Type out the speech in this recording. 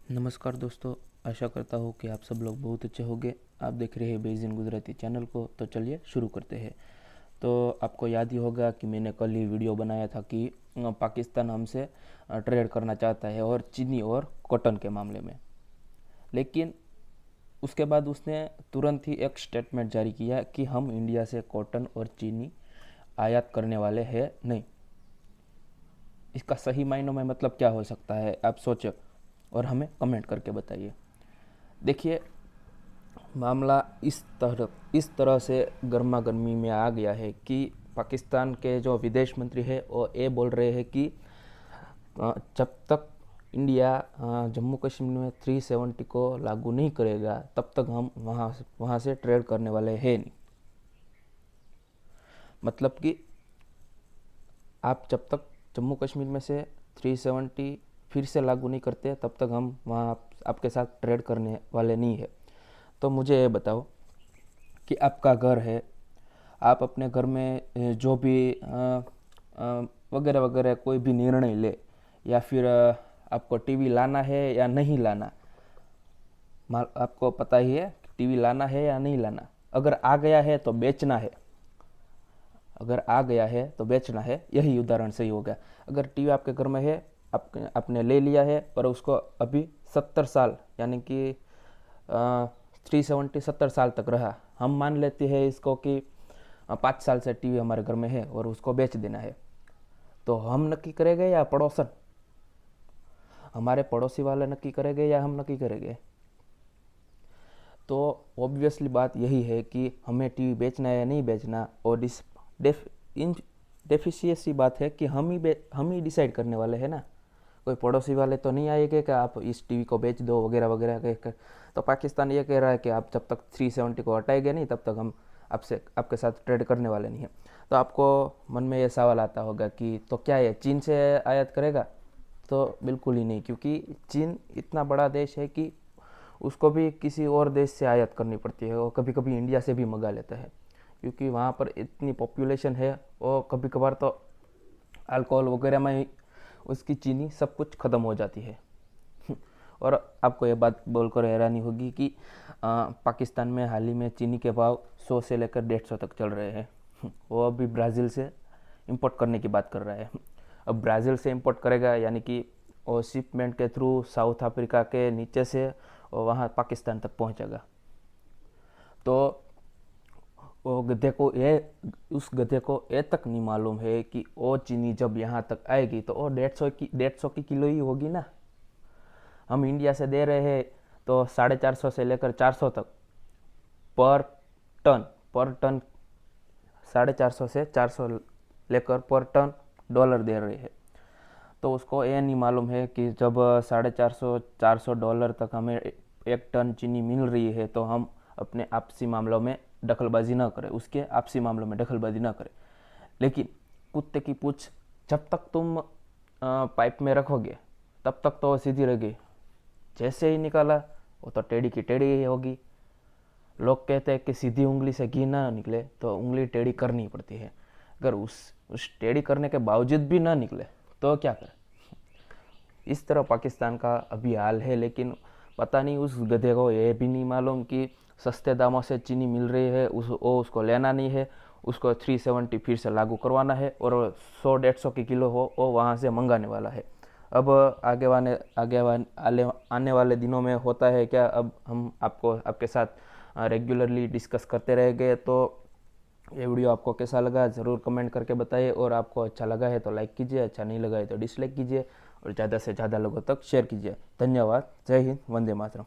नमस्कार दोस्तों, आशा करता हूँ कि आप सब लोग बहुत अच्छे होंगे। आप देख रहे हैं बेइजिंग गुजराती चैनल को। तो चलिए शुरू करते हैं। तो आपको याद ही होगा कि मैंने कल ही वीडियो बनाया था कि पाकिस्तान हमसे ट्रेड करना चाहता है और चीनी और कॉटन के मामले में। लेकिन उसके बाद उसने तुरंत ही एक स्टेटमेंट जारी किया कि हम इंडिया से कॉटन और चीनी आयात करने वाले हैं नहीं। इसका सही मायनों में मतलब क्या हो सकता है, आप सोचो और हमें कमेंट करके बताइए। देखिए, मामला इस तरह से गर्मा गर्मी में आ गया है कि पाकिस्तान के जो विदेश मंत्री है वो ये बोल रहे हैं कि जब तक इंडिया जम्मू कश्मीर में 370 को लागू नहीं करेगा तब तक हम वहाँ से ट्रेड करने वाले हैं नहीं। मतलब कि आप जब तक जम्मू कश्मीर में से 370 फिर से लागू नहीं करते तब तक हम वहाँ आपके साथ ट्रेड करने वाले नहीं है। तो मुझे ये बताओ कि आपका घर है, आप अपने घर में जो भी वगैरह वगैरह कोई भी निर्णय ले, या फिर आपको टीवी लाना है या नहीं लाना। आपको पता ही है कि टीवी लाना है या नहीं लाना। अगर आ गया है तो बेचना है, अगर आ गया है तो बेचना है, यही उदाहरण सही हो गया। अगर टीवी आपके घर में है, आपने ले लिया है, पर उसको अभी 70 साल यानी कि 370 70 साल तक रहा। हम मान लेते हैं इसको कि 5 साल से टीवी हमारे घर में है और उसको बेच देना है। तो हम नक्की करेंगे या पड़ोसन, हमारे पड़ोसी वाले नक्की करेंगे या हम नक्की करेंगे? तो ऑब्वियसली बात यही है कि हमें टीवी बेचना है या नहीं बेचना। और इस डेफिशिएंसी बात है कि हम ही डिसाइड करने वाले हैं ना। कोई पड़ोसी वाले तो नहीं आएंगे कि आप इस टीवी को बेच दो वगैरह वगैरह कहकर। तो पाकिस्तान ये कह रहा है कि आप जब तक 370 को हटाएंगे नहीं तब तक हम आपके साथ ट्रेड करने वाले नहीं हैं। तो आपको मन में ये सवाल आता होगा कि तो क्या ये चीन से आयात करेगा? तो बिल्कुल ही नहीं, क्योंकि चीन इतना बड़ा देश है कि उसको भी किसी और देश से आयात करनी पड़ती है और कभी कभी इंडिया से भी मंगा लेता है, क्योंकि वहाँ पर इतनी पॉपुलेशन है। और कभी कभार तो अल्कोहल वगैरह में उसकी चीनी सब कुछ ख़त्म हो जाती है। और आपको ये बात बोलकर हैरानी होगी कि पाकिस्तान में हाल ही में चीनी के भाव 100 से लेकर 150 तक चल रहे हैं। वो अभी ब्राज़ील से इंपोर्ट करने की बात कर रहा है। अब ब्राज़ील से इंपोर्ट करेगा यानी कि वो शिपमेंट के थ्रू साउथ अफ्रीका के नीचे से और वहाँ पाकिस्तान तक पहुँचेगा। तो वो उस गधे को ये तक नहीं मालूम है कि वो चीनी जब यहाँ तक आएगी तो वो 150 की किलो ही होगी ना। हम इंडिया से दे रहे हैं तो 450 से लेकर 400 तक पर टन 450 से 400 लेकर पर टन डॉलर दे रहे हैं। तो उसको ये नहीं मालूम है कि जब 450 400 डॉलर तक हमें 1 टन चीनी मिल रही है तो हम अपने आपसी मामलों में दखलबाजी ना करें, उसके आपसी मामलों में दखलबाजी ना करें। लेकिन कुत्ते की पूछ जब तक तुम पाइप में रखोगे तब तक तो सीधी रहेगी, जैसे ही निकाला वो तो टेढ़ी की टेढ़ी ही होगी। लोग कहते हैं कि सीधी उंगली से घी ना निकले तो उंगली टेढ़ी करनी पड़ती है। अगर उस टेढ़ी करने के बावजूद भी ना निकले तो क्या करें? इस तरह पाकिस्तान का अभी हाल है। लेकिन पता नहीं उस गधे को ये भी नहीं मालूम कि सस्ते दामों से चीनी मिल रही है, उसको लेना नहीं है, उसको 370 फिर से लागू करवाना है और 100 150 की किलो हो वो वहाँ से मंगाने वाला है। अब आने वाले दिनों में होता है क्या, अब हम आपके साथ रेगुलरली डिस्कस करते रहेंगे। तो ये वीडियो आपको कैसा लगा ज़रूर कमेंट करके बताइए, और आपको अच्छा लगा है तो लाइक कीजिए, अच्छा नहीं लगा है तो डिसलाइक कीजिए, और ज़्यादा से ज़्यादा लोगों तक शेयर कीजिए। धन्यवाद। जय हिंद, वंदे मातरम।